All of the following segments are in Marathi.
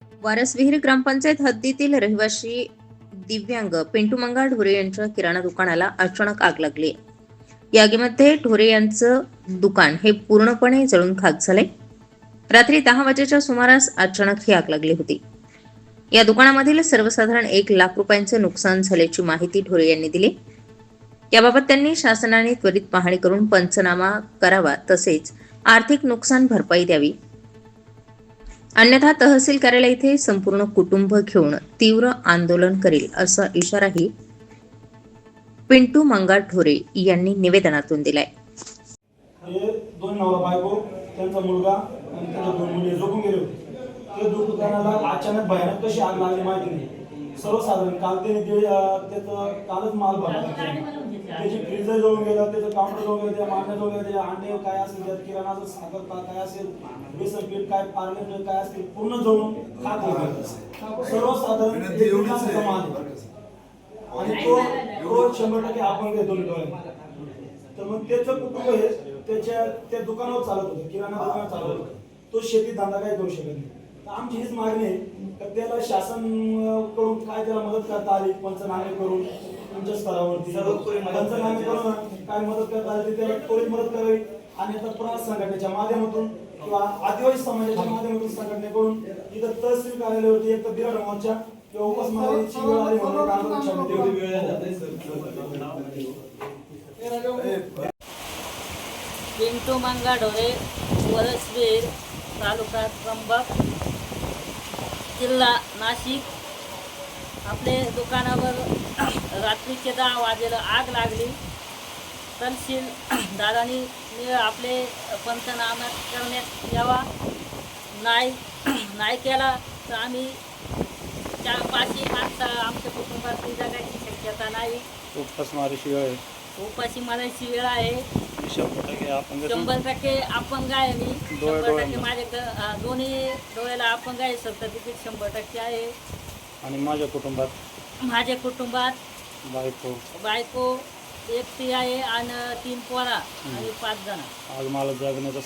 वारसविहीर ग्रामपंचायत हद्दीतील रहिवासी दिव्यांग पिंटू मंगा ढोरे यांच्या किराणा दुकानाला अचानक आग लागली. या आगीमध्ये ढोरे यांचं दुकान हे पूर्णपणे जळून खाक झाले. रात्री 10 वाजेच्या सुमारास अचानक ही आग लागली होती. या दुकानामधील सर्वसाधारण 1 लाख रुपयांचे नुकसान झाल्याची माहिती ढोरे यांनी दिली. याबाबत त्यांनी शासनाने त्वरित पाहणी करून पंचनामा करावा, तसेच आर्थिक नुकसान भरपाई द्यावी. अन्यथा तहसील कार्यालय येथे संपूर्ण कुटुंब घेऊन तीव्र आंदोलन करेल, असा इशाराही पिंटू मंगा ढोरे यांनी निवेदनातून दिलाय. हे दोन नवरा बायको, त्यांचा मुलगा आणि त्यांच्या 2 मुली झोपून गेले होते. ते दुकानाला अचानक भयानक कशी आग लागली माहिती नाही. सर्वसाधारण काल त्याने त्याचं कालच माल भरला, त्याची फ्रीजर जळून गेलं, त्याचं काउंटर जळून गेलं, त्या मांड्या जळून गेल्या, त्याचे अंडे काय असेल, त्यात किराणाचं साखर काय असेल, बेसन पीठ काय, पार्ले काय असतील, पूर्ण जळून खाक झालं. सर्वसाधारण माल आणि तो 100% आपण घेतो डोळ्यात. तर मग त्याचं कुटुंब हे त्या दुकानावर चालत होतं, किराणा दुकान चालत होतं. तो शेती धंदा काही करू शकत नाही. तर आमची हीच मागणी आहे तर त्याला शासन कडून काय त्याला मदत करता आली, पंचनामे करून तुमच्या स्तरावरती पंचनामे करून काय मदत करता आली त्याला त्वरित मदत करावी. आणि आता प्रवास संघटनेच्या माध्यमातून किंवा आदिवासी समाजाच्या माध्यमातून संघटनेकडून इथं तहसील कार्यालयावरती एक तर बिराड मोर्चा किंवा उपासमारीची वेळ आली म्हणून आंदोलन पिंटू मंगा ढोरे, वारसविहीर, तालुका त्र्यंबक, जिल्हा नाशिक. आपले दुकानावर रात्रीचे 10 वाजेला आग लागली. तहसील दादांनी आपले पंचनामा करण्यात यावा. नाही केला तर आम्ही 4-5 माणसं आमच्या कुटुंबातली जगायची शक्यता नाही. उपासमारीची वेळ आहे, उपाशी मारायची वेळ आहे. 100% अपंग अपंग आहे मी. 100% माझे दोन्ही डोळ्याला अपंग आहे. सर्टिफिकेट 100% आहे. आणि माझ्या कुटुंबात बायको एकटी आहे आणि 3 पोरा आणि 5 जण. आज मला जगण्याचं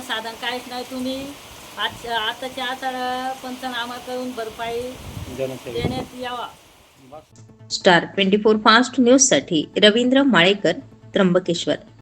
साधन काहीच नाही. तुम्ही आताच्या आता पंचनामा करून भरपाई देण्यात यावा. स्टार 24 फास्ट न्यूज साठी रवींद्र माळेकर, त्र्यंबकेश्वर.